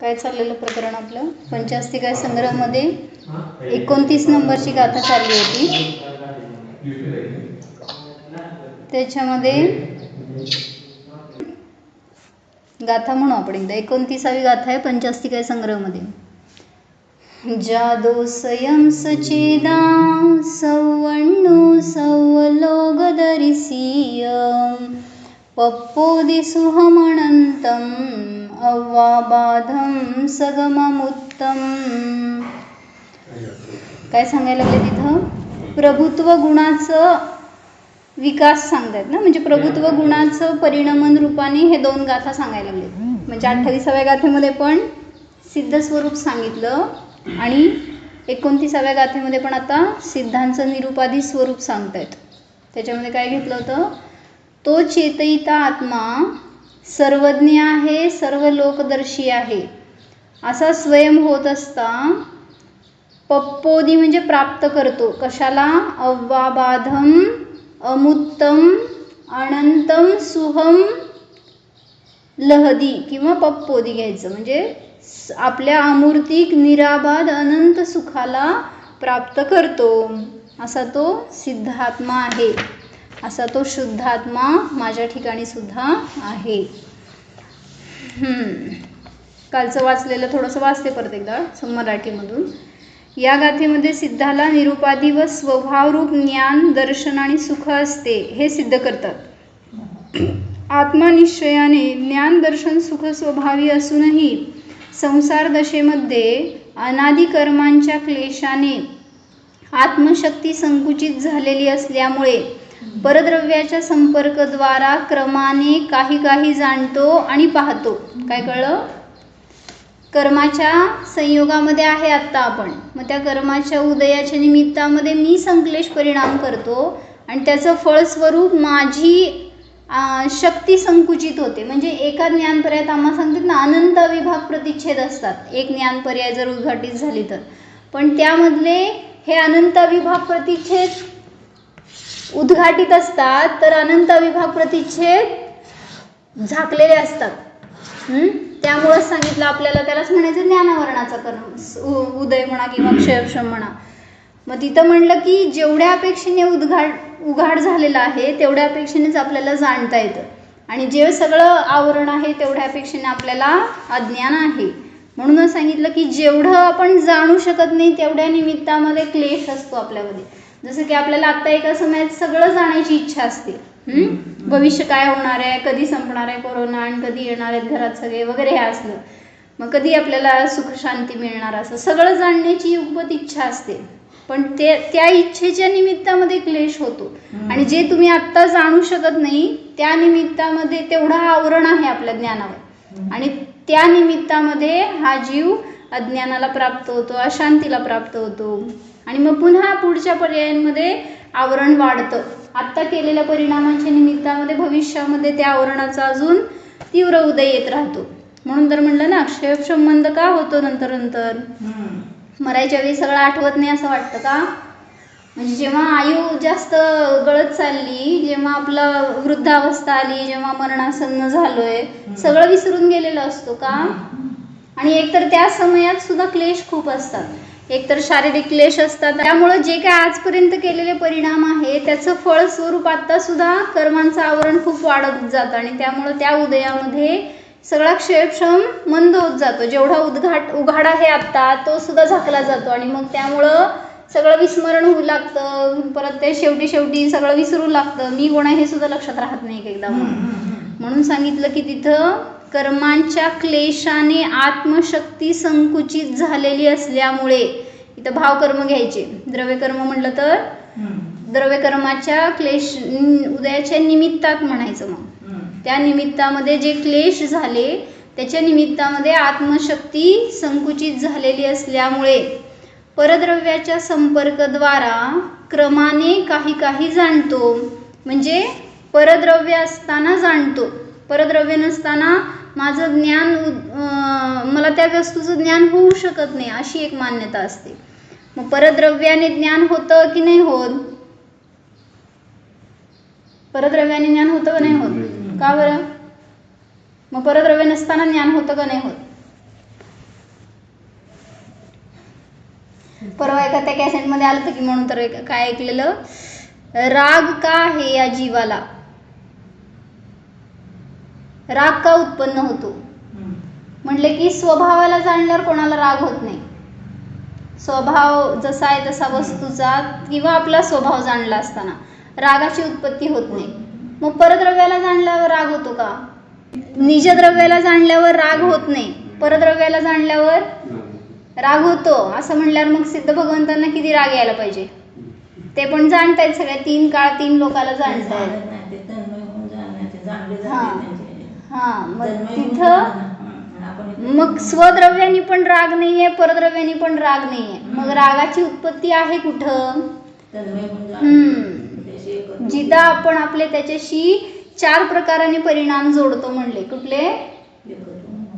काय चाललेलं प्रकरण आपलं पंचास्तिका संग्रहमध्ये 29 नंबरची गाथा चालली होती. त्याच्यामध्ये गाथा म्हणू आपण एकदा. 29वी गाथा आहे पंचास्तिका संग्रहमध्ये. जादो स्वयं सचेदा सवण्णु सवलोगदरिसीय पप्पोदि सुहमनंतम अव्वाबाधम सगममुत्तम. काय सांगायला लागले तिथं? प्रभुत्व गुणाचं विकास सांगतात ना, म्हणजे प्रभुत्व गुणाचं परिणमन रूपाने हे दोन गाथा सांगायला लागले. म्हणजे 28व्या गाथेमध्ये पण सिद्ध स्वरूप सांगितलं आणि 29व्या गाथेमध्ये पण आता सिद्धांचं निरुपाधी स्वरूप सांगतायत. त्याच्यामध्ये काय घेतलं होतं? तो चेतयिता आत्मा सर्वज्ञ आहे, सर्व लोकदर्शी आहे असा स्वयं होत असता पप्पोदी म्हणजे प्राप्त करतो. कशाला? अव्वाबाधम अमुत्तम अनंतम सुहम लहदी किंवा पप्पोदी घ्यायचं, म्हणजे आपल्या अमूर्तिक निराबाध अनंत सुखाला प्राप्त करतो असा तो सिद्धात्मा आहे, असा तो शुद्धात्मा माझ्या ठिकाणी सुद्धा आहे. कालचं वाचलेलं थोडंसं वाचते परत एकदा मराठीमधून. या गाथेमध्ये सिद्धाला निरुपाधी व स्वभावरूप ज्ञान, दर्शन आणि सुख असते हे सिद्ध करतात. आत्मनिश्चयाने ज्ञान, दर्शन, सुख स्वभावी असूनही संसार दशेमध्ये अनादि कर्मांच्या क्लेशाने आत्मशक्ती संकुचित झालेली असल्यामुळे परद्रव्याच्या संपर्कद्वारा क्रमाने काही काही जाणतो आणि पाहतो. काय कळलं? कर्माच्या संयोगामध्ये आहे आत्ता आपण, मग त्या कर्माच्या उदयाच्या निमित्तामध्ये मी संक्लेश परिणाम करतो आणि त्याचं फळस्वरूप माझी शक्ती संकुचित होते. म्हणजे एका ज्ञानपर्यायात आम्हाला सांगतात ना, अनंत अविभाग प्रतिच्छेद असतात एक ज्ञानपर्याय जर उद्घाटित झाली तर, पण त्यामधले हे अनंत अविभाग प्रतिच्छेद उद्घाटित असतात तर अनंत अविभाग प्रतिच्छेद झाकलेले असतात. त्यामुळेच सांगितलं आपल्याला, त्यालाच म्हणायचं ज्ञानावरणाचा कर्म उदय म्हणा किंवा क्षयक्षम म्हणा. मग तिथं म्हणलं की जेवढ्या अपेक्षेने उघाड झालेला आहे तेवढ्या अपेक्षेनेच आपल्याला जाणता येतं, आणि जे सगळं आवरण आहे तेवढ्या अपेक्षेने आपल्याला अज्ञान आहे. म्हणूनच सांगितलं की जेवढं आपण जाणू शकत नाही तेवढ्या निमित्तामध्ये क्लेश असतो आपल्यामध्ये. जसं की आपल्याला आत्ता एका समयात सगळं जाण्याची इच्छा असते. भविष्य काय होणार आहे, कधी संपणार आहे कोरोना आणि कधी येणार आहेत घरात सगळे वगैरे, हे असलं. मग कधी आपल्याला सुख शांती मिळणार, असं सगळं जाणण्याची युगपत इच्छा असते. पण त्या इच्छेच्या निमित्तामध्ये क्लेश होतो, आणि जे तुम्ही आत्ता जाणू शकत नाही त्या निमित्तामध्ये तेवढं आवरण आहे आपल्या ज्ञानावर, आणि त्या निमित्तामध्ये हा जीव अज्ञानाला प्राप्त होतो, अशांतीला प्राप्त होतो, आणि मग पुन्हा पुढच्या पर्यायांमध्ये आवरण वाढतं. आत्ता केलेल्या परिणामांच्या निमित्तामध्ये भविष्यामध्ये त्या आवरणाचा अजून तीव्र उदय येत राहतो. म्हणून तर म्हणलं ना, क्षयक्षम का होतो नंतर नंतर. मरायच्या वेळी सगळं आठवत नाही असं वाटतं का? म्हणजे जेव्हा आयु जास्त गळत चालली, जेव्हा आपलं वृद्धावस्था आली, जेव्हा मरणासन्न झालोय, सगळं विसरून गेलेलं असतो का? आणि एकतर त्या समयात सुद्धा क्लेश खूप असतात, एकतर शारीरिक क्लेश असतात. त्यामुळं जे काय आजपर्यंत केलेले परिणाम आहे त्याचं फळस्वरूप आता सुद्धा कर्मांचं आवरण खूप वाढत जातं, आणि त्यामुळं त्या उदयामध्ये सगळा क्षयक्षम मंद होत जातो. जेवढा उघाड आहे आत्ता तो सुद्धा झाकला जातो, आणि मग त्यामुळं सगळं विस्मरण होऊ लागतं. परत ते शेवटी सगळं विसरू लागतं. मी कोण आहे हे सुद्धा लक्षात राहत नाही एकदा. म्हणून सांगितलं की तिथं कर्मांच्या क्लेशाने आत्मशक्ती संकुचित झालेली असल्यामुळे, इथं भावकर्म घ्यायचे. द्रव्यकर्म म्हटलं तर द्रव्यकर्माच्या क्लेश उदयाच्या निमित्तात म्हणायचं. मग त्या निमित्तामध्ये जे क्लेश झाले त्याच्या निमित्तामध्ये आत्मशक्ती संकुचित झालेली असल्यामुळे परद्रव्याच्या संपर्कद्वारा क्रमाने काही काही जाणतो. म्हणजे परद्रव्य असताना जाणतो, परद्रव्य नसताना माझं ज्ञान, मला त्या वस्तूचं ज्ञान होऊ शकत नाही अशी एक मान्यता असते. मग परद्रव्याने ज्ञान होतं की नाही होत? परद्रव्याने ज्ञान होतं का नाही होत? का बरं? मग परद्रव्य नसताना ज्ञान होतं का नाही होत? परवा एका त्या कॅसेटमध्ये आलं होतं की म्हणून तर काय ऐकलेलं, राग का आहे या जीवाला, राग का उत्पन्न होतो. म्हणले की स्वभावाला जाणल्यावर कोणाला राग होत नाही. स्वभाव जसा आहे तसा वस्तूचा किंवा आपला स्वभाव जाणला असताना रागाची उत्पत्ती होत नाही. मग परद्रव्याला जाणल्यावर राग होतो का? निजद्रव्याला जाणल्यावर राग होत नाही, परद्रव्याला जाणल्यावर राग होतो. असं म्हणल्यावर मग सिद्ध भगवंतांना किती राग यायला पाहिजे. ते पण जाणतायत, सगळ्या 3 काळ 3 लोकाला जाणतायत. मग तिथं मग स्वद्रव्यानी पण राग नाहीये, परद्रव्यानी पण राग नाहीये. मग रागाची उत्पत्ती आहे कुठं? जिथं आपण आपले त्याच्याशी 4 प्रकाराने परिणाम जोडतो. म्हणले कुठले?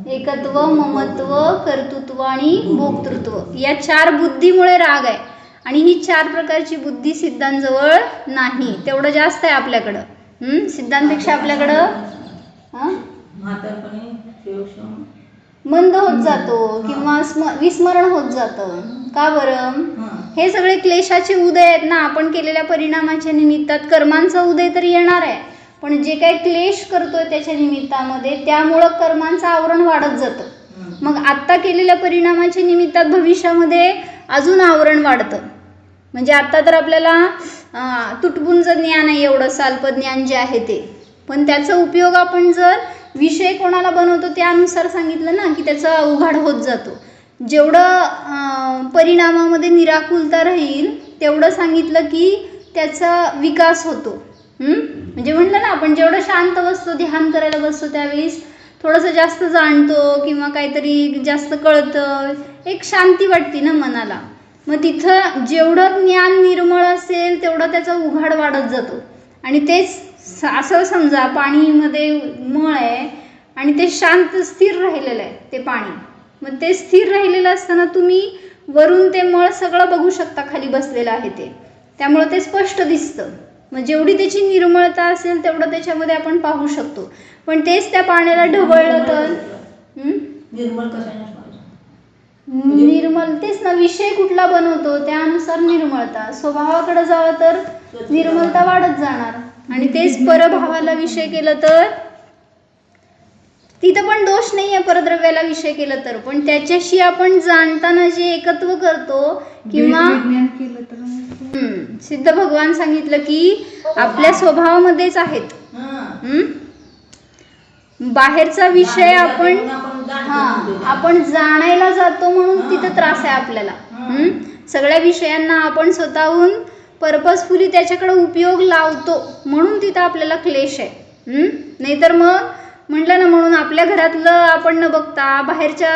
एकत्व, ममत्व, कर्तृत्व आणि भोक्तृत्व. या 4 बुद्धीमुळे राग आहे. आणि ही 4 प्रकारची बुद्धी सिद्धांजवळ नाही. तेवढं जास्त आहे आपल्याकडं. सिद्धांपेक्षा आपल्याकडं मंद होत जातो किंवा विस्मरण होत जातं. का बरं? हे सगळे क्लेशाचे उदय आहेत ना. आपण केलेल्या परिणामाच्या निमित्तात कर्मांचा उदय तर येणार आहे, पण जे काही क्लेश करतोय त्याच्या निमित्तामध्ये त्यामुळं कर्मांचं आवरण वाढत जातं. मग आत्ता केलेल्या परिणामाच्या निमित्तात भविष्यामध्ये अजून आवरण वाढतं. म्हणजे आत्ता तर आपल्याला तुटपुंज ज्ञान आहे, एवढं अल्पज्ञान जे आहे ते, पण त्याचा उपयोग आपण जर विषय कोणाला बनवतो त्यानुसार सांगितलं ना की त्याचा उघाड होत जातो. जेवढं परिणामामध्ये निराकुलता राहील तेवढं सांगितलं की त्याचा विकास होतो. म्हणजे म्हणलं ना आपण जेवढं शांत बसतो, ध्यान करायला बसतो, त्यावेळेस थोडंसं जास्त जाणतो किंवा काहीतरी जास्त कळतं, एक शांती वाटते ना मनाला. मग तिथं जेवढं ज्ञान निर्मळ असेल तेवढं त्याचा उघाड वाढत जातो. आणि तेच असं समजा पाणीमध्ये मळ आहे आणि ते शांत स्थिर राहिलेलं आहे ते पाणी. मग ते स्थिर राहिलेलं असताना तुम्ही वरून ते मळ सगळं बघू शकता, खाली बसलेलं आहे ते, त्यामुळे ते स्पष्ट दिसतं. मग जेवढी त्याची निर्मळता असेल तेवढं त्याच्यामध्ये आपण पाहू शकतो. पण तेच त्या पाण्याला ढवळलं तर निर्मल तेच ना, विषय कुठला बनवतो त्यानुसार निर्मळता. स्वभावाकडे जावं तर निर्मलता वाढत जाणार. आणि तेच परभावाला विषय केलं तर तिथं पण दोष नाही आहे. परद्रव्याला विषय केलं तर पण त्याच्याशी आपण जाणताना जे एकत्व करतो किंवा सिद्ध भगवान सांगितलं की आपल्या स्वभावामध्येच आहेत. बाहेरचा विषय आपण जाणायला जातो म्हणून तिथं त्रास आहे आपल्याला. सगळ्या विषयांना आपण स्वतःहून पर्पजफुली त्याच्याकडे उपयोग लावतो म्हणून तिथं आपल्याला क्लेश आहे. नाहीतर मग म्हटलं ना, म्हणून आपल्या घरातलं आपण न बघता बाहेरच्या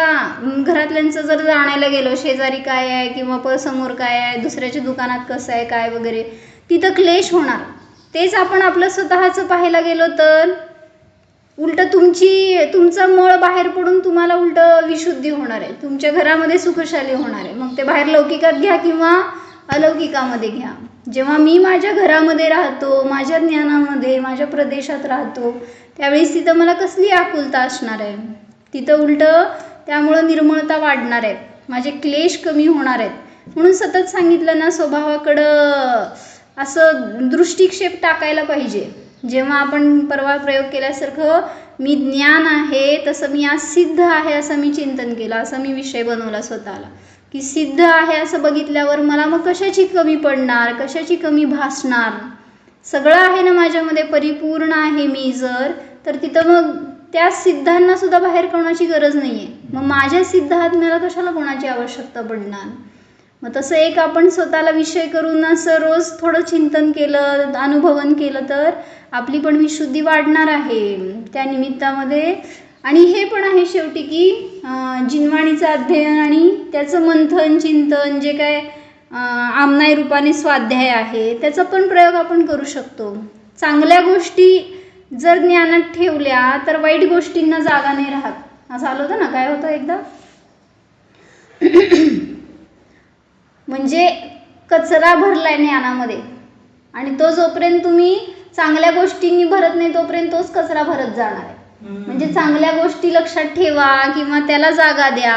घरातल्यांचं जर जाणायला गेलो, शेजारी काय आहे किंवा समोर काय आहे, दुसऱ्याच्या दुकानात कसं आहे काय वगैरे, तिथं क्लेश होणार. तेच आपण आपलं स्वतःचं पाहायला गेलो तर उलट तुमचा मळ बाहेर पडून तुम्हाला उलट विशुद्धी होणार आहे. तुमच्या घरामध्ये सुखशाली होणार आहे. मग ते बाहेर लौकिकात घ्या किंवा अलौकिकामध्ये घ्या. जेव्हा मी माझ्या घरामध्ये राहतो, माझ्या ज्ञानामध्ये, माझ्या प्रदेशात राहतो, त्यावेळेस तिथं मला कसली आकुलता असणार आहे. तिथं उलट त्यामुळं निर्मळता वाढणार आहे, माझे क्लेश कमी होणार आहेत. म्हणून सतत सांगितलं ना, स्वभावाकडं असं दृष्टिक्षेप टाकायला पाहिजे. जेव्हा आपण परवा प्रयोग केल्यासारखं मी ज्ञान आहे तसं मी आज सिद्ध आहे असं मी चिंतन केलं, असा मी विषय बनवला स्वतःला की सिद्ध आहे असं बघितल्यावर मला मग कशाची कमी पडणार, कशाची कमी भासणार. सगळं आहे ना माझ्यामध्ये, परिपूर्ण आहे मी जर, तर तिथं मग त्या सिद्धांना सुद्धा बाहेर कोणाची गरज नाही आहे. मग माझ्या सिद्ध आत्म्याला कशाला कोणाची आवश्यकता पडणार. मग तसं एक आपण स्वतःला विषय करून असं रोज थोडं चिंतन केलं, अनुभवन केलं तर आपली पण विशुद्धी वाढणार आहे त्या निमित्तामध्ये. आणि हे पण आहे शेवटी की जिनवाणीचं अध्ययन आणि त्याचं मंथन चिंतन जे काय आमनाय रूपाने स्वाध्याय आहे त्याचा पण प्रयोग आपण करू शकतो. चांगल्या गोष्टी जर ज्ञानात ठेवल्या तर वाईट गोष्टींना जागा नाही राहत. असं आलं होतं ना, काय होतं एकदा म्हणजे कचरा भरलाय ज्ञानामध्ये आणि तो जोपर्यंत तुम्ही चांगल्या गोष्टींनी भरत नाही तोपर्यंत तोच कचरा भरत जाणार आहे. म्हणजे चांगल्या गोष्टी लक्षात ठेवा किंवा त्याला जागा द्या,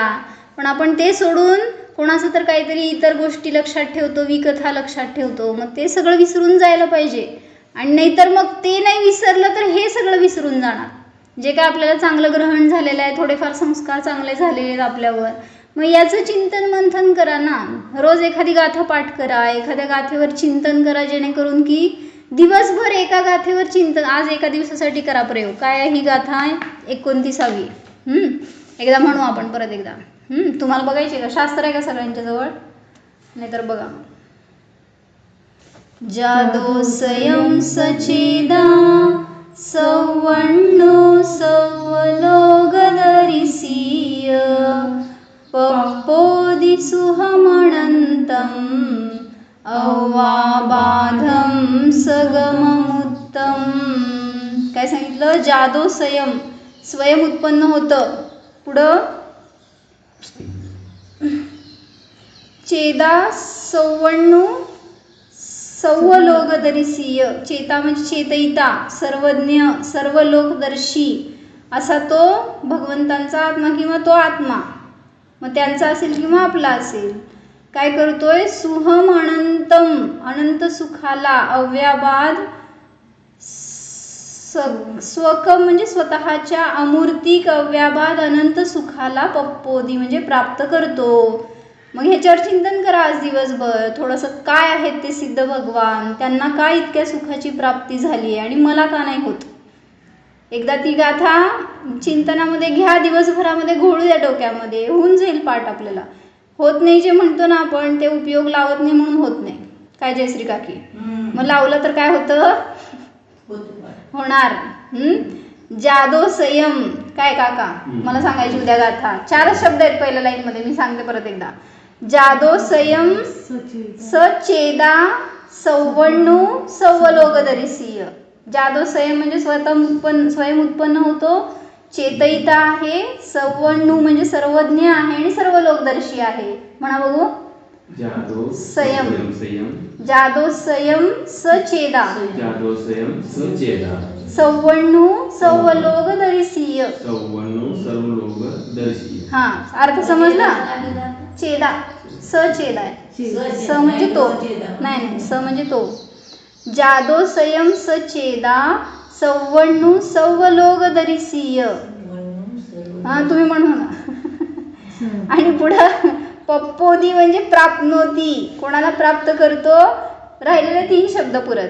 पण आपण ते सोडून कोणाचं तर काहीतरी इतर गोष्टी लक्षात ठेवतो, विकथा लक्षात ठेवतो, मग ते सगळं विसरून जायला पाहिजे. आणि नाहीतर मग ते नाही विसरलं तर हे सगळं विसरून जाणार. जे काय आपल्याला चांगलं ग्रहण झालेलं आहे, थोडेफार संस्कार चांगले झालेले आहेत आपल्यावर, मग याचं चिंतन मंथन करा ना. रोज एखादी गाथा पाठ करा, एखाद्या गाथेवर चिंतन करा, जेणेकरून की दिवसभर एका गाथेवर चिंतन. आज एका दिवसासाठी करा प्रयोग. काय आहे ही गाथा? आहे 29वी. एकदा म्हणू आपण परत एकदा. तुम्हाला बघायचे का? शास्त्र आहे का सगळ्यांच्या जवळ? नाहीतर बघा. जादो स्वयं सचेदा सवण्णो सवलोगदरिसीय पप्पोदि सुहमणन्तम् अव्वाबाधं सगममुत्तम. काय सांगितलं? जादो स्वयं उत्पन्न होतं. पुढं चेदा सवण्णू सवलोकदर्शीय. चेता म्हणजे चेतयिता, सर्वज्ञ, सर्व लोकदर्शी असा तो भगवंतांचा आत्मा किंवा तो आत्मा. मग त्यांचा असेल किंवा आपला असेल. काय करतोय? सुहम अनंतम, अनंत सुखाला, अव्याबाद, स्वकम म्हणजे स्वतःच्या, अमूर्तिक, अव्याबाद, अनंत सुखाला पप्पोदी म्हणजे प्राप्त करतो. मग ह्याच्यावर चिंतन करा आज दिवसभर. थोडंसं काय आहेत ते सिद्ध भगवान, त्यांना काय इतक्या सुखाची प्राप्ती झाली आणि मला का नाही होत. एकदा ती गाथा चिंतनामध्ये घ्या, दिवसभरामध्ये घोळू द्या डोक्यामध्ये, होऊन जाईल पाठ. आपल्याला होत नाही जे म्हणतो ना आपण, ते उपयोग लावत नाही म्हणून होत नाही. काय जयश्री काकी? मग लावलं तर काय होतं? होणार. जादो संयम. काय काका मला सांगायची उद्या गाथा? 4 शब्द आहेत पहिल्या लाईन मध्ये, मी सांगते परत एकदा. जादो संयम सचेदा सवण्णू सवलोकदर्शीय. जादो स्वयं म्हणजे स्वयं उत्पन्न होतो, चेतयिता आहे, सवण्णू म्हणजे सर्वज्ञ आहे आणि सर्व लोकदर्शी आहे. म्हणा बघू. जादो संयम सचेदा सवण्णू सवलोकदर्शीय. हा, अर्थ समजला? चेदा, सचेदा आहे. स म्हणजे तो, नाही, स म्हणजे तो. जादो संयम सचेदा सवण्णू सवलोकदर्शीय. हा, तुम्ही म्हणू ना. आणि पुढं पप्पोदी म्हणजे प्राप्नोती, कोणाला प्राप्त करतो. राहिलेले 3 शब्द परत.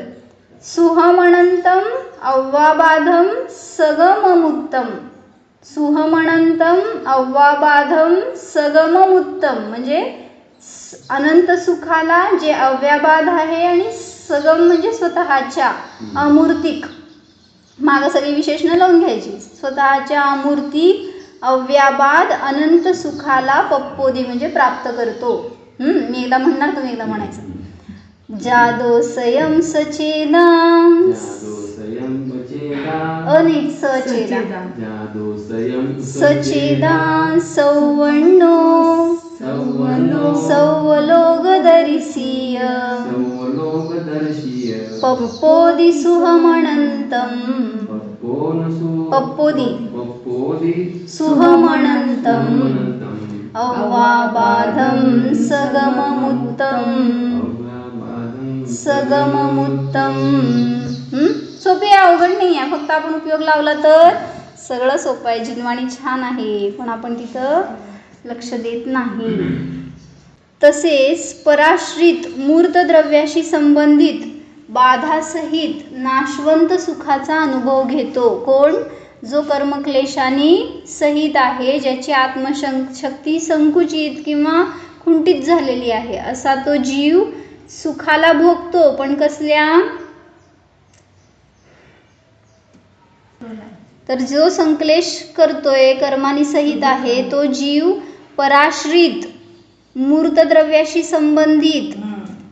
सुहमणंतम अव्वाबाधम सगममुत्तम. सुहमणंतम अव्वाबाधम सगममुत्तम म्हणजे अनंत सुखाला जे अव्याबाध आहे, आणि सगम म्हणजे स्वतःच्या, अमूर्तिक, मागं सगळी विशेषणं लावून घ्यायची. स्वतःच्या अमूर्तिक, अव्याबाद, अनंत सुखाला पप्पोदी म्हणजे प्राप्त करतो. मी एकदा म्हणणार, तुम्ही एकदा म्हणायचं. जादो संयम सचेदा अनेक सचेदा सचेदा सवण्णो सवलोकदर्शीय पप्पोदि सुहमणन्तम. पप्पोदि सुहमणन्तम अव्वाबाधं सगममुत्तम. सोपे, अवघड नाही आहे. फक्त आपण उपयोग लावला तर सगळं सोपं आहे. जिनवाणी छान आहे, पण आपण तिथं लक्ष देत नाही. तसेच पराश्रित मूर्त द्रव्याशी संबंधित बाधासहित नाशवंत सुखाचा अनुभव घेतो. कोण? जो कर्मक्लेशाने सहित आहे, ज्याची आत्मशक्ती संकुचित किंवा खुंटीत झालेली आहे, असा तो जीव सुखाला भोगतो. पण कसल्या? तर जो संक्लेश करतोय, कर्मानी सहित आहे, तो जीव पराश्रित, मूर्तद्रव्याशी संबंधित,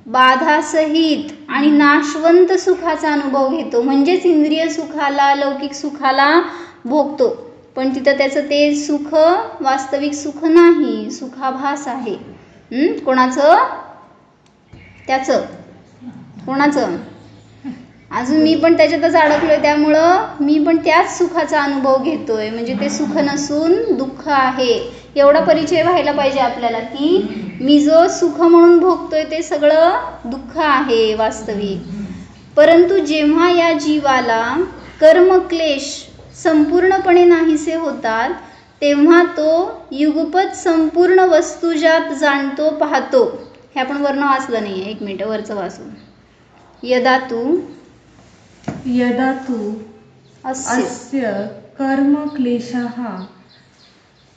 बाधासहित आणि नाशवंत सुखाचा अनुभव घेतो. म्हणजेच इंद्रिय सुखाला, लौकिक सुखाला भोगतो, पण तिथं त्याचं ते सुख वास्तविक सुख नाही, सुखाभास आहे. कोणाचं? त्याचं. कोणाचं? अजून मी पण त्याच्यातच अडकलोय, त्यामुळं मी पण त्याच सुखाचा अनुभव घेतोय, म्हणजे ते सुख नसून दुःख आहे. एवढा परिचय व्हायला पाहिजे आपल्याला की मी जो सुख म्हणून भोगतोय ते सगळं दुःख आहे वास्तविक. परंतु जेव्हा या जीवाला कर्मक्लेश संपूर्णपणे नाहीसे होतात तेव्हा तो युगपत संपूर्ण वस्तुजात जाणतो पाहतो. हे आपण वर्ण वाचलं नाही आहे, 1 मिनिट वरचं वाचू. यदा तू अस्य कर्मक्लेशः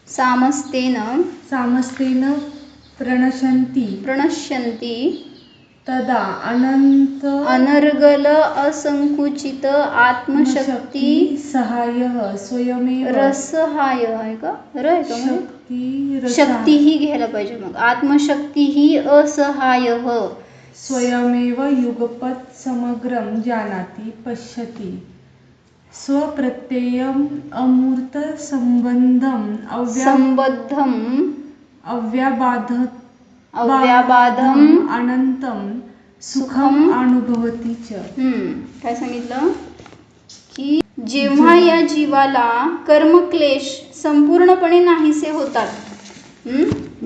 सामस्तेन प्रणश्यन्ति तदा अनर्गल असंकुचित आत्मशक्ती सहायः स्वयमेव रसहाय आहे का शक्ती शक्ती ही घ्यायला पाहिजे. मग आत्मशक्ती ही असहाय स्वयमेव युगपत् समग्रं जानाति पश्यति स्वप्रत्ययम् अमूर्त संबंधम अव्याबाधम अनंतम सुखम अनुभवती च. काय सांगितलं की जेव्हा या जीवाला कर्मक्लेश संपूर्णपणे नाहीसे होतात,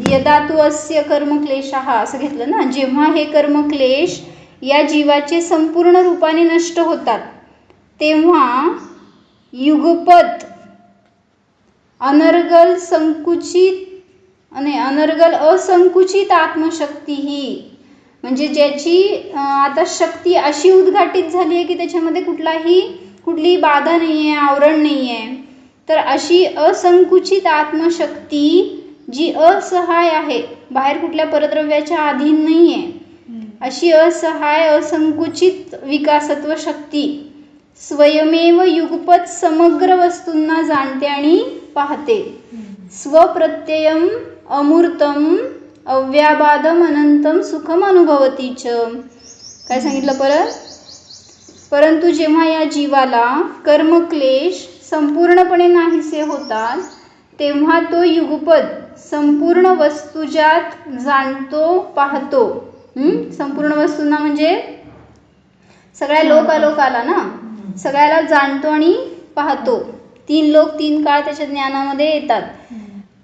यदा तू अस्य कर्मक्लेशः असं घेतलं ना, जेव्हा हे कर्मक्लेश या जीवाचे संपूर्ण रूपाने नष्ट होतात तेव्हा युगपत अनर्गल असंकुचित आत्मशक्ती ही, म्हणजे ज्याची आता शक्ती अशी उद्घाटित झाली आहे की त्याच्यामध्ये कुठलीही बाधा नाही आहे, आवरण नाही आहे, तर अशी असंकुचित आत्मशक्ती जी असहाय आहे, बाहेर कुठल्या परद्रव्याच्या अधीन नाही आहे, अशी असहाय असंकुचित विकासत्व शक्ती स्वयमेव युगपत समग्र वस्तूंना जाणते आणि पाहते. स्वप्रत्ययम अमूर्तम अव्याबाधम अनंतम सुखम अनुभवती च. काय सांगितलं परत? परंतु जेव्हा या जीवाला कर्मक्लेश संपूर्णपणे नाहीसे होतात तेव्हा तो युगपत संपूर्ण वस्तुजात जाणतो पाहतो. संपूर्ण वस्तूंना म्हणजे सगळ्या लोकाला ना, सगळ्याला जाणतो आणि पाहतो. 3 लोक 3 काळ त्याच्या ज्ञानामध्ये येतात.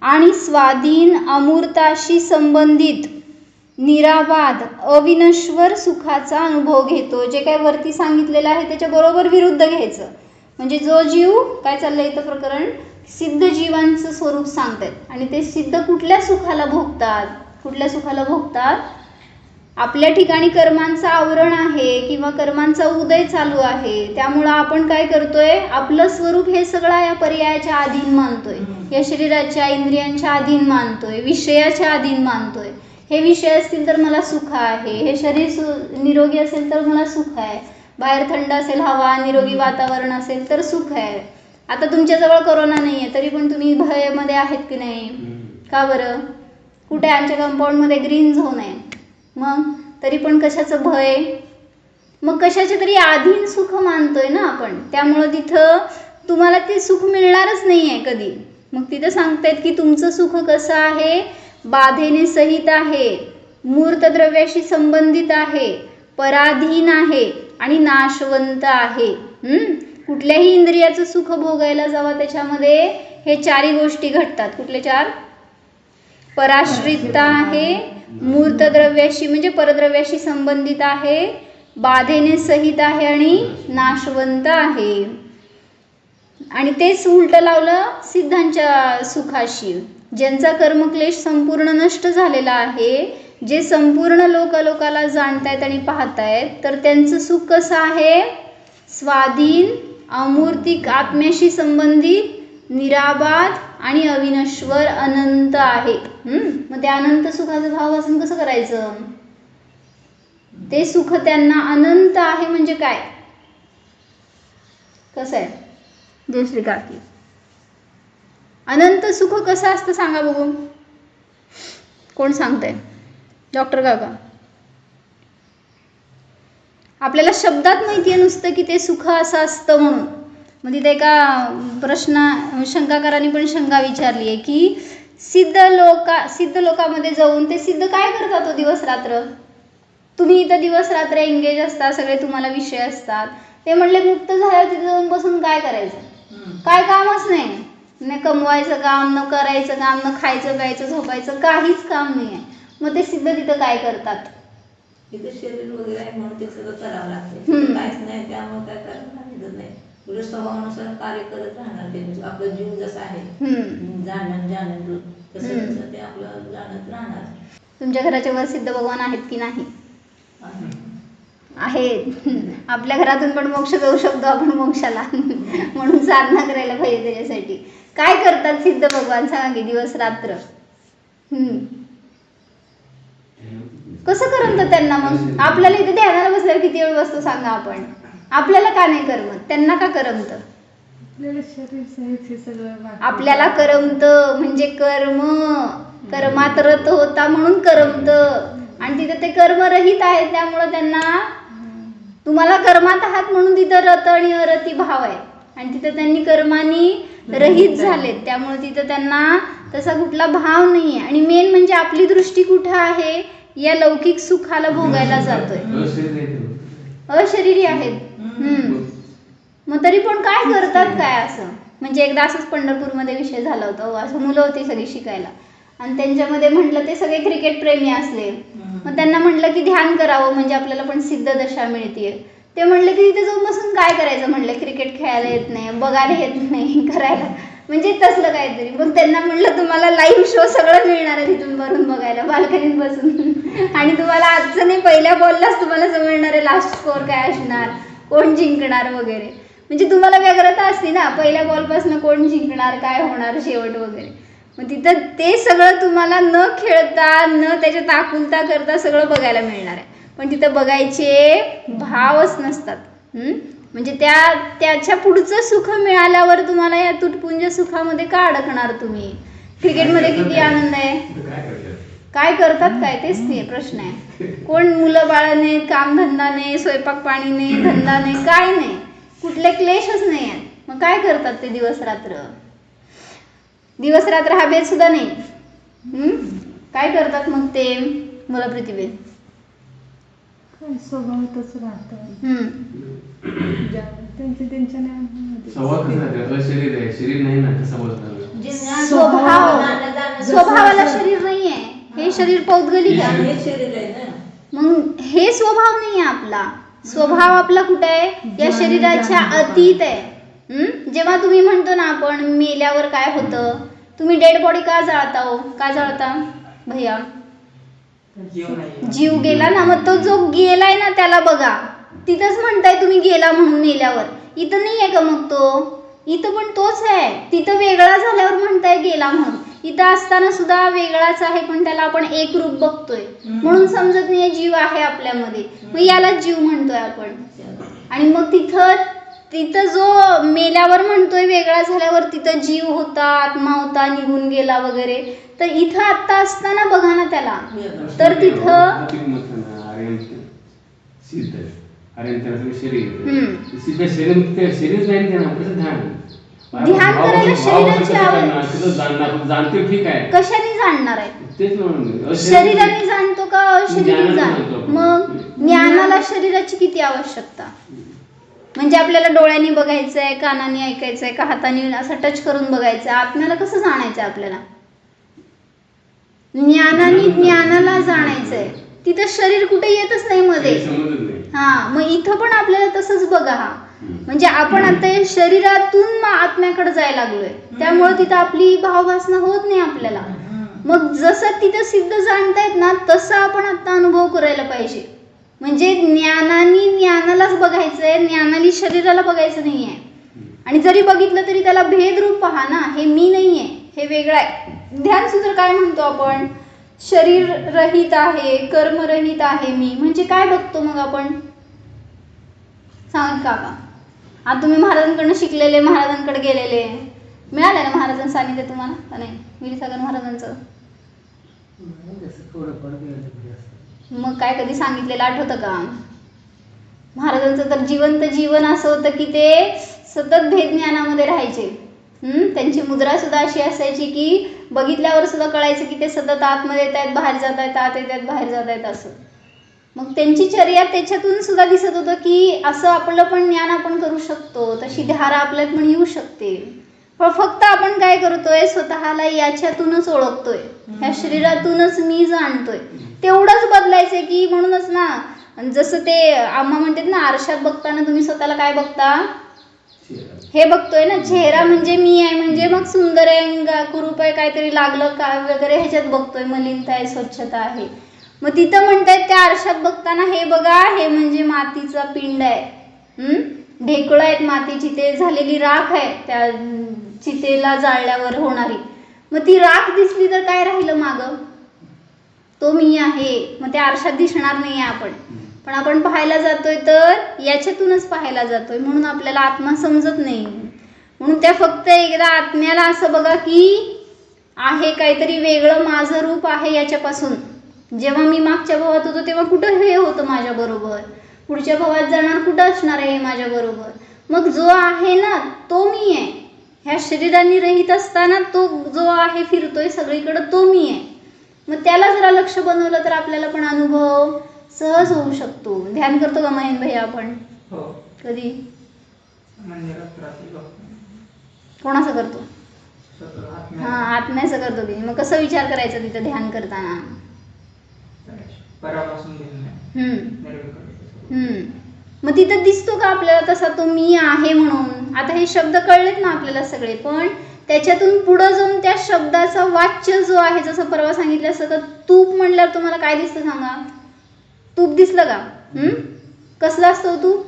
आणि स्वाधीन अमूर्ताशी संबंधित निराबाध अविनश्वर सुखाचा अनुभव घेतो. जे काय वरती सांगितलेलं आहे त्याच्या बरोबर विरुद्ध घ्यायचं. म्हणजे जो जीव, काय चाललंय इथं प्रकरण, सिद्ध जीवांचं स्वरूप सांगतात. आणि ते सिद्ध कुठल्या सुखाला भोगतात? आपल्या ठिकाणी कर्मांचं आवरण आहे किंवा कर्मांचा उदय चालू आहे, त्यामुळं आपण काय करतोय, आपलं स्वरूप हे सगळं या पर्यायाच्या अधीन मानतोय, या शरीराच्या इंद्रियांच्या अधीन मानतोय, विषयाच्या अधीन मानतोय. हे विषय असतील तर मला सुख आहे, हे शरीर निरोगी असेल तर मला सुख आहे, बाहेर थंड असेल हवा, निरोगी वातावरण असेल तर सुख आहे. आता तुमच्याजवळ कोरोना नाही आहे तरी पण तुम्ही भयमध्ये आहेत की नाही? का बरं? कुठे? आमच्या कंपाऊंडमध्ये ग्रीन झोन आहे. मग तरी पण कशाचं भय? मग कशाचे तरी अधीन सुख मानतोय ना आपण, त्यामुळं तिथं तुम्हाला ते सुख मिळणारच नाही आहे कधी. मग तिथं सांगतायत की तुमचं सुख कसं आहे? बाधेने सहित आहे, मूर्त द्रव्याशी संबंधित आहे, पराधीन आहे आणि नाशवंत आहे. कुठल्याही इंद्रियाचं सुख भोगायला जावा त्याच्यामध्ये हे 4 गोष्टी घडतात. कुठले 4? पराश्रितता आहे, मूर्त द्रव्याशी म्हणजे परद्रव्याशी संबंधित आहे, बाधेने सहित आहे आणि नाशवंत आहे. आणि तेच उलट लावलं सिद्धांच्या सुखाशी. ज्यांचा कर्मक्लेश संपूर्ण नष्ट झालेला आहे, जे संपूर्ण लोकाला जाणतायत आणि पाहतायत, तर त्यांचं सुख कसं आहे? स्वाधीन अमूर्तिक आत्म्याशी संबंधित निराबाध आणि अविनश्वर अनंत आहे. मग ते अनंत सुखाचं भावासन कसं करायचं? ते सुख त्यांना अनंत आहे म्हणजे काय? कसं आहे जयश्री काकी? अनंत सुख कसं असतं सांगा बघू, कोण सांगतंय? डॉक्टर काका. आपल्याला शब्दात माहिती आहे नुसतं की ते सुख असं असतं म्हणून. मग तिथे एका शंकाकारांनी पण शंका विचारली आहे की सिद्ध लोकांमध्ये जाऊन ते सिद्ध काय करतात हो दिवस रात्र? तुम्ही इथं दिवस रात्र एंगेज असता, सगळे तुम्हाला विषय असतात. ते म्हणले मुक्त झाल्यावर तिथे जाऊन बसून काय करायचं? काय कामच नाही. न कमवायचं काम, न करायचं काम, न खायचं प्यायचं झोपायचं, काहीच काम नाही आहे. मग ते सिद्ध तिथं काय करतात? तिथे शरीर वगैरे आहे म्हणून ते सगळं करावं लागतं. हम्म. तिथे काहीच नाही त्यामुळे काय करायला लागत नाही. तुझ्या स्वभावानुसार कार्य करत राहणार ते. आपला जीव जसा आहे जाणून तसं ते आपलं जाणत राहणार. तुमच्या घराच्या वर सिद्ध भगवान आहेत की नाही? आहे. आहेत. आपल्या घरातून पण मोक्ष जाऊ शकतो आपण मोक्षाला. म्हणून साधना करायला पाहिजे त्याच्यासाठी. काय करतात सिद्ध भगवान सांगा की दिवस रात्र? कसं करमतं त्यांना? मग आपल्याला इथे ध्यानाला बसल्यावर किती वेळ बसतो सांगा आपण? आपल्याला का नाही करमत? त्यांना का करमतं? आपल्याला शरीर सहित हे सगळं वाटतं. आपल्याला करमतं म्हणजे कर्मात रत होता म्हणून करमतं. आणि तिथे ते कर्मरहित आहेत त्यामुळं त्यांना, तुम्हाला कर्मात आहात म्हणून तिथं रत आणि अरती भाव आहे. आणि तिथं त्यांनी कर्मानी रहित झालेत त्यामुळे तिथं त्यांना तसा कुठला भाव नाही आहे. आणि मेन म्हणजे आपली दृष्टी कुठं आहे? या लौकिक सुखाला भोगायला जातोय. अशरीरी आहेत. मग तरी पण काय करतात काय असं? म्हणजे एकदा असंच पंढरपूरमध्ये विषय झाला होता. असं मुलं होती सगळी शिकायला आणि त्यांच्यामध्ये म्हटलं ते सगळे क्रिकेट प्रेमी असले. मग त्यांना म्हटलं की ध्यान करावं म्हणजे आपल्याला पण सिद्ध दशा मिळते. ते म्हणले की तिथे जाऊन बसून काय करायचं? म्हणले क्रिकेट खेळायला येत नाही, बघायला येत नाही, करायला म्हणजे तसलं काहीतरी. मग त्यांना म्हटलं तुम्हाला लाईव्ह शो सगळं मिळणार आहे तिथून वरून बघायला बाल्कनीत बसून. आणि तुम्हाला आजचं नाही पहिल्या बॉललाच तुम्हाला समजणार आहे लास्ट स्कोअर काय असणार, कोण जिंकणार वगैरे. म्हणजे तुम्हाला व्यग्रता असते ना पहिल्या बॉलपासून कोण जिंकणार, काय होणार शेवट वगैरे. मग तिथं ते सगळं तुम्हाला न खेळता न त्याच्यात आकुलता करता सगळं बघायला मिळणार आहे. पण तिथं बघायचे भावच नसतात. म्हणजे त्याच्या पुढचं सुख मिळाल्यावर तुम्हाला या तुटपुंज सुखामध्ये का अडकणार तुम्ही? क्रिकेटमध्ये किती आनंद आहे. काय करतात काय तेच ते प्रश्न आहे. कोण मुलं बाळ नाही, कामधंदा नाही, स्वयंपाक पाणी नाही, धंदा नाही, काय नाही, कुठले क्लेशच नाही आहेत. मग काय करतात ते दिवस रात्र? दिवस रात्र हा भेद सुद्धा नाही. काय करतात मग ते? मला प्रतिभेद स्वभावातच राहतं. त्यांच्या स्वभावाला शरीर नाहीये. हे शरीर पौद्गलिक आहे. हे शरीर आहे ना. मग हे स्वभाव नाही आहे आपला. स्वभाव आपला कुठे आहे? या शरीराच्या अतीत आहे. जेव्हा तुम्ही म्हणतो ना आपण मेल्यावर काय होतं, तुम्ही डेड बॉडी का जाळता हो? का जाळता भैया? जीव गेला ना. मग तो जो गेलाय ना त्याला बघा. तिथंच म्हणताय तुम्ही गेला म्हणून मेल्यावर. इथं नाही आहे का मग तो? इथं पण तोच आहे. तिथं वेगळा झाल्यावर म्हणताय गेला म्हणून. इथं असताना सुद्धा वेगळाच आहे पण त्याला आपण एक रूप बघतोय म्हणून समजत नाहीये जीव आहे आपल्यामध्ये. मग याला जीव म्हणतोय आपण. आणि मग तिथं जो मेल्यावर म्हणतोय वेगळा झाल्यावर तिथं जीव होता, आत्मा होता, निघून गेला वगैरे. तर इथं आत्ता असताना बघा ना त्याला. तर तिथं ध्यान करायला शरीराची जाणते ठीक आहे. कशाने जाणणार आहे? तेच म्हणून शरीराने जाणतो का अशरीरी जाणतो? मग ज्ञानाला शरीराची किती आवश्यकता? म्हणजे आपल्याला डोळ्यांनी बघायचंय, कानाने ऐकायचंय का हाताने असं टच करून बघायचंय? आत्म्याला कसं जाणायचंय आपल्याला? ज्ञानाला जाणायचंय. तिथं शरीर कुठे येतच नाही मध्ये. मग इथं पण आपल्याला तसंच बघा. म्हणजे आपण आता या शरीरातून आत्म्याकडे जायला लागलोय त्यामुळे तिथं आपली भाववासना होत नाही आपल्याला. मग जसं तिथं सिद्ध जाणतायत ना तसं आपण आता अनुभव करायला पाहिजे. म्हणजे ज्ञानालाच बघायचंय, ज्ञानाली शरीराला बघायचं नाहीये. आणि जरी बघितलं तरी त्याला भेदरूप पहा ना. हे मी नाहीये, हे वेगळं आहे. ध्यानसूत्र काय म्हणतो आपण? शरीर रहित आहे, कर्मरहित आहे मी. म्हणजे काय बघतो मग आपण? सांग काका. आता तुम्ही महाराजांकडनं शिकलेले, महाराजांकडे गेलेले, मिळालं ना महाराजांचं सानिध्य तुम्हाला का नाही? विरसागर महाराजांचं मग काय कधी सांगितलेलं आठवतं का? महाराजांचं तर जिवंत जीवन असं होतं की ते सतत भेद ज्ञानामध्ये राहायचे. त्यांची मुद्रा सुद्धा अशी असायची की बघितल्यावर सुद्धा कळायचं की ते सतत आतमध्ये येत आहेत, बाहेर जात आहेत, आत येत आहेत, बाहेर जात आहेत असं. मग त्यांची चर्या त्याच्यातून सुद्धा दिसत होतं की असं आपलं पण ज्ञान आपण करू शकतो, तशी धारा आपल्यात पण येऊ शकते. पण फक्त आपण काय करतोय, स्वतःला याच्यातूनच ओळखतोय, ह्या शरीरातूनच मी जाणतोय, तेवढंच बदलायचंय. की म्हणूनच ना, जसं ते आम्हा म्हणतात ना, आरशात बघताना तुम्ही स्वतःला काय बघता, हे बघतोय ना, चेहरा म्हणजे मी आहे, म्हणजे मग सुंदर आहे, कुरूप आहे, काहीतरी लागलं काय वगैरे ह्याच्यात बघतोय, मलिनता आहे, स्वच्छता आहे. मग तिथं म्हणतायत त्या आरशात बघताना, हे बघा, हे म्हणजे मातीचा पिंड आहे, ढेकळं आहेत मातीची, ते झालेली राख आहे त्या चितेला जाळल्यावर होणारी. मग ती राख दिसली तर काय राहिलं मागं, तो मी आहे. मग त्या आरशात दिसणार नाही आपण, पण आपण पाहायला जातोय तर याच्यातूनच पाहायला जातोय, म्हणून आपल्याला आत्मा समजत नाही. म्हणून त्या फक्त एकदा आत्म्याला असं बघा की आहे काहीतरी वेगळं, माझं रूप आहे याच्यापासून. जेव्हा मी मागच्या भावात होतो तेव्हा कुठं हे होतं माझ्या बरोबर, पुढच्या भावात जाणार कुठं असणार आहे माझ्या बरोबर. मग जो आहे ना तो मी आहे, ह्या शरीराने रहित असताना तो जो आहे फिरतोय सगळीकडे, तो मी आहे. मग त्याला जरा लक्ष बनवलं तर आपल्याला पण अनुभव सहज होऊ शकतो. ध्यान करतो का महेंद्र भैया आपण? हो. कधी मंदिरात रात्री बघतो. कोणाचं करतो? स्वतः हा, आत्म्याचं करतो की. मग कसं विचार करायचा तिथं ध्यान करताना? परापासून मग तिथं दिसतो का आपल्याला तसा तो मी आहे म्हणून? आता हे शब्द कळलेत ना आपल्याला सगळे, पण त्याच्यातून पुढं जाऊन त्या शब्दाचा वाच्य जो आहे, जसं परवा सांगितलं असं, तर तूप म्हणल्यावर तुम्हाला काय दिसतं सांगा? तूप दिसलं का? कसला असतो तूप?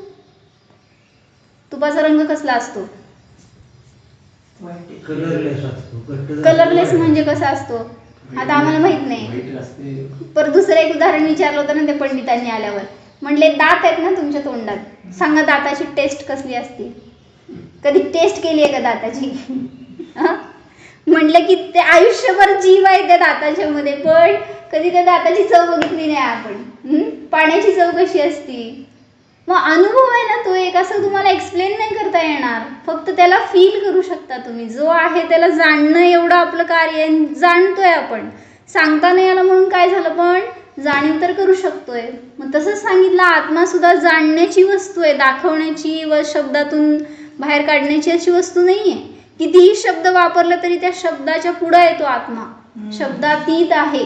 तुपाचा रंग कसला असतो? कलरलेस म्हणजे कसा असतो आता आम्हाला माहित नाही, पर दुसरं एक उदाहरण विचारलं होतं ना त्या पंडितांनी आल्यावर. म्हणले दात आहेत ना तुमच्या तोंडात, सांगा दाताची टेस्ट कसली असते? कधी टेस्ट केली आहे का दाताची? म्हणलं की ते आयुष्यभर जीव आहे त्या दाताच्या मध्ये, पण कधी त्या दाताची चव बघितली नाही आपण. पाण्याची चव कशी असती? मग अनुभव आहे ना तो एक, असं तुम्हाला एक्सप्लेन नाही करता येणार, फक्त त्याला फील करू शकता तुम्ही. जो आहे त्याला जाणणं एवढं आपलं कार्य आहे, जाणतोय आपण. सांगता नाही आलं म्हणून काय झालं, पण जाणीव तर करू शकतोय. मग तसंच सांगितलं, आत्मा सुद्धा जाणण्याची वस्तू आहे, दाखवण्याची व शब्दातून बाहेर काढण्याची अशी वस्तू नाही आहे. कितीही शब्द वापरलं तरी त्या शब्दाच्या पुढं आहे तो आत्मा, शब्दातीत आहे,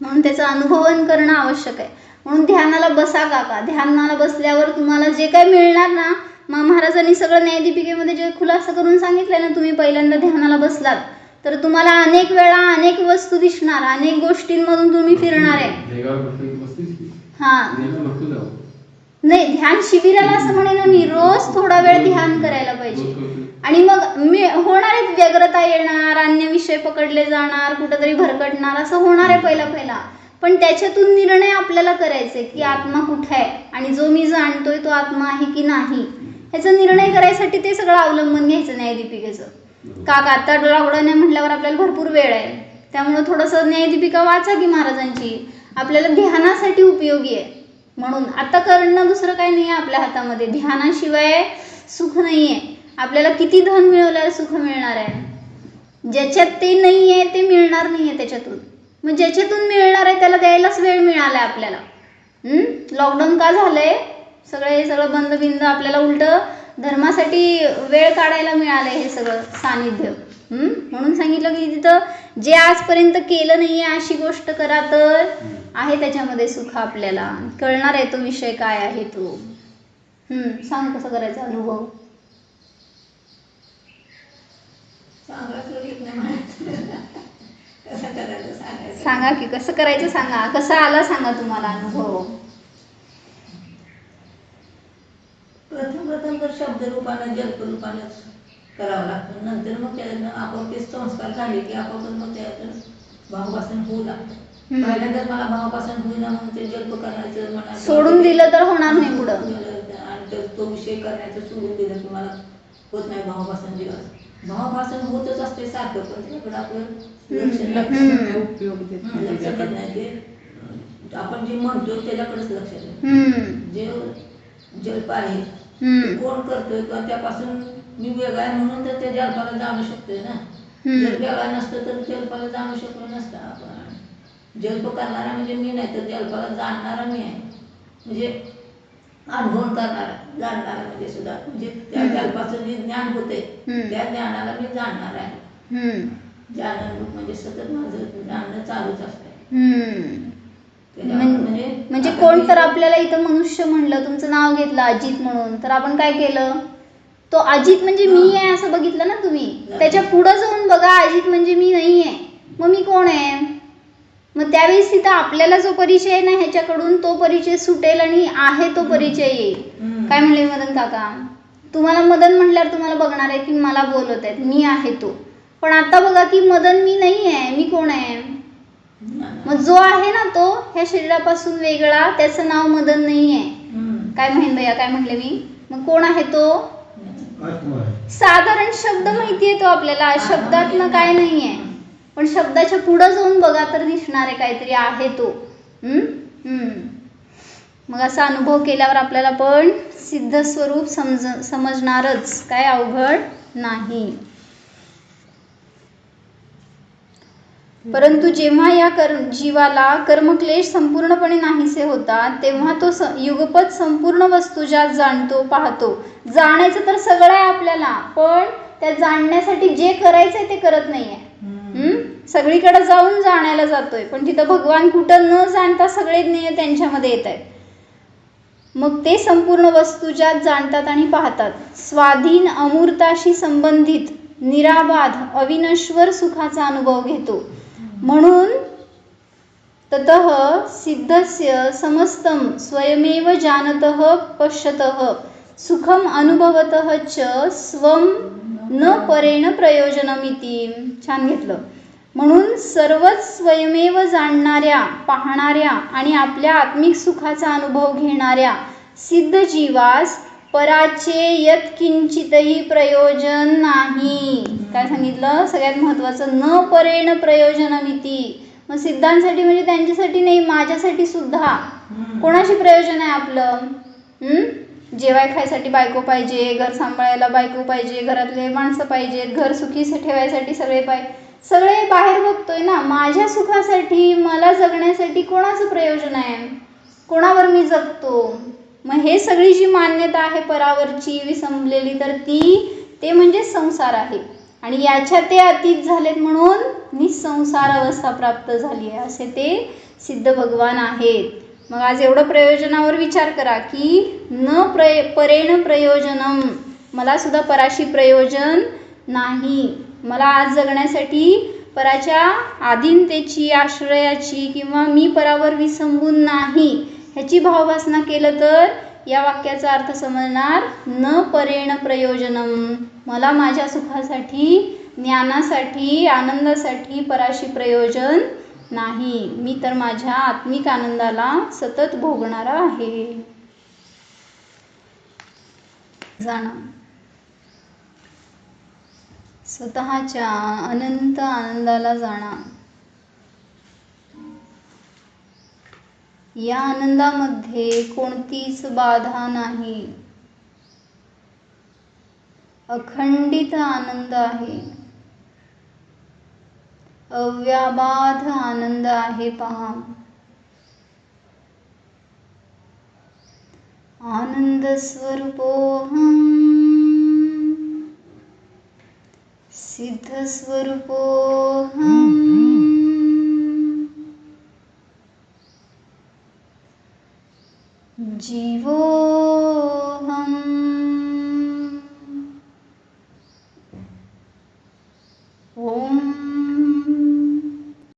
म्हणून त्याचं अनुभवन करणं आवश्यक आहे. म्हणून ध्यानाला बसा काका. ध्यानाला बसल्यावर तुम्हाला जे काय मिळणार ना, महाराजांनी सगळं न्यायदीपिकेमध्ये जे खुलासा करून सांगितलंय ना, तुम्ही पहिल्यांदा ध्यानाला बसलात तर तुम्हाला अनेक वेळा अनेक वस्तू दिसणार, अनेक गोष्टींमधून तुम्ही फिरणार आहे. हा नाही, ध्यान शिबिराला असं म्हणेन मी, रोज थोडा वेळ ध्यान करायला पाहिजे. आणि मग होणार आहेत, व्यग्रता येणार, अन्य विषय पकडले जाणार, कुठंतरी भरकटणार, असं होणार आहे पहिला. पण त्याच्यातून निर्णय आपल्याला करायचे की आत्मा कुठे आहे आणि जो मी जाणतोय तो आत्मा आहे की नाही, ह्याचा निर्णय करायसाठी ते सगळं अवलंबन घ्यायचं न्यायदीपिकेचं. काका आता लावडं नाही म्हटल्यावर आपल्याला भरपूर वेळ आहे, त्यामुळं थोडंसं न्यायदीपिका वाचा की महाराजांची, आपल्याला ध्यानासाठी उपयोगी आहे. म्हणून आता करणं दुसरं काही नाही आहे आपल्या हातामध्ये. ध्यानाशिवाय सुख नाही आहे. आपल्याला किती धन मिळवल्यावर सुख मिळणार आहे? ज्याच्यात ते नाही आहे ते मिळणार नाही आहे त्याच्यातून. मग ज्याच्यातून मिळणार आहे त्याला द्यायलाच वेळ मिळाला आहे आपल्याला. लॉकडाऊन का झालंय? सगळं बंद बिंद, आपल्याला उलट धर्मासाठी वेळ काढायला मिळालंय हे सगळं सानिध्य. म्हणून सांगितलं की तिथं जे आजपर्यंत केलं नाहीये अशी गोष्ट करा, तर आहे त्याच्यामध्ये सुख. आपल्याला कळणार आहे तो विषय काय आहे तो. सांग कसं करायचा अनुभव. सांगा की कसं करायचं, सांगा कसं आला, सांगा तुम्हाला अनुभव. प्रथम तर शब्द रूपानं जल्प रूपानं करावं लागतं, नंतर मग त्याला आपोआप ते संस्कार झाले की आपोआप मग त्यातून भावपासन होऊ लागतं. पहिल्यांदा मला भावपासन होईना म्हणून ते जल्प करायचं म्हणा, सोडून दिलं तर होणार नाही पुढं. आणि तो विषय करण्याचं सोडून दिलं की मला होत नाही भावपासन. दिवस भावपासन होतच असते सारखं, पण त्याकडे आपलं लक्ष देत नाही. ते आपण जे म्हणतो त्याच्याकडेच लक्ष देत. जे जल्प आहे कोण करतोय किंवा त्यापासून मी वेगळा आहे म्हणून तर त्या जल्पाला जाणू शकतोय ना. जर वेगळा नसतं तर जल्पाला जाणू शकलो नसतं आपण. जल्प करणारा म्हणजे मी नाही, तर जल्पाला जाणणारा मी आहे. म्हणजे अनुभव करणारा जाणणारा म्हणजे सुद्धा म्हणजे त्या जलपासून जे ज्ञान होते त्या ज्ञानाला मी जाणणार आहे. ज्ञानानुभव म्हणजे सतत माझं जाणणं चालूच असतं. म्हणजे कोण तर आपल्याला इथं मनुष्य म्हणलं, तुमचं नाव घेतलं अजित म्हणून, तर आपण काय केलं, तो अजित म्हणजे मी आहे असं बघितलं ना तुम्ही. त्याच्या पुढं जाऊन बघा, अजित म्हणजे मी नाही आहे, मग मी कोण आहे. मग त्यावेळेस तिथं आपल्याला जो परिचय आहे ना ह्याच्याकडून तो परिचय सुटेल आणि आहे तो परिचय येईल. काय म्हणले मदन काका, तुम्हाला मदन म्हटल्यावर तुम्हाला बघणार आहे की मला बोलत आहेत, मी आहे तो. पण आता बघा की मदन मी नाही आहे, मी कोण आहे. मग जो आहे ना तो ह्या शरीरापासून वेगळा, त्याचं नाव मदन नाही आहे. काय म्हणेन भैया, काय म्हणले मी, मग कोण आहे तो. साधारण शब्द माहितीये तो आपल्याला, शब्दातनं काय नाहीये, पण शब्दाच्या पुढं जाऊन बघा तर दिसणार आहे काहीतरी आहे तो. मग असा अनुभव केल्यावर आपल्याला पण सिद्ध स्वरूप समजणारच, काय अवघड नाही. परंतु जेव्हा या जीवाला कर्मक्लेश संपूर्णपणे नाहीसे होतात तेव्हा तो युगपत संपूर्ण वस्तू ज्यात जाणतो पाहतो. जाणायचं तर सगळं आहे आपल्याला, पण त्या जाणण्यासाठी जे करायचंय ते करत नाहीये. सगळीकडे जाऊन जाणायला जातोय, पण तिथं भगवान कुठं न जाणता सगळे ज्ञेय त्यांच्यामध्ये येत आहेत. मग ते संपूर्ण वस्तू ज्यात जाणतात आणि पाहतात. स्वाधीन अमूर्ताशी संबंधित निराबाध अविनश्वर सुखाचा अनुभव घेतो. म्हणून ततः सिद्धस्य समस्तम स्वयमेव जानतः पश्यतः सुखम अनुभवतः च स्वम न परेण प्रयोजनमिती. छान घेतलं. म्हणून सर्वच स्वयमेव जाणणाऱ्या, पाहणाऱ्या आणि आपल्या आत्मिक सुखाचा अनुभव घेणाऱ्या सिद्ध जीवास पराचे यत्किंचितही प्रयोजन नाही. काय सांगितलं, सगळ्यात महत्वाचं, न परेण प्रयोजनमिती. मग सिद्धांसाठी म्हणजे त्यांच्यासाठी नाही, माझ्यासाठी सुद्धा. कोणाशी प्रयोजन आहे आपलं. जेवाय खायसाठी बायको पाहिजे, घर सांभाळायला बायको पाहिजे, घरातले माणसं पाहिजेत, घर सुखी ठेवायसाठी सगळे बाहेर बघतोय ना. माझ्या सुखासाठी, मला जगण्यासाठी कोणाचं प्रयोजन आहे, कोणावर मी जगतो. मग हे सगळी जी मान्यता आहे परावरची विसंबलेली, तर ते म्हणजे संसार आहे. आणि याच्या ते अतीत झालेत म्हणून निसंसार अवस्था प्राप्त झाली आहे, असे ते सिद्ध भगवान आहेत. मग आज एवढं प्रयोजनावर विचार करा की न परेण प्रयोजनम, मला सुद्धा पराशी प्रयोजन नाही. मला आज जगण्यासाठी पराच्या आधीनतेची, आश्रयाची किंवा मी परावर विसंबून नाही ह्याची भावभासना केलं तर या वाक्याचा अर्थ समजणार. न परेण प्रयोजनम, मला माझ्या सुखासाठी, ज्ञानासाठी, आनंदासाठी पराशी प्रयोजन नाही. मी तर माझ्या आत्मिक आनंदाला सतत भोगणारा आहे. जाणा स्वतःच्या अनंत आनंदाला जाणा. या आनंदामध्ये कोणतीच बाधा नाही. अखंडित आनंद आहे, अव्याबाध आनंद आहे. पहा, आनंद स्वरूपोहम सिद्ध स्वरूपोहम जीवो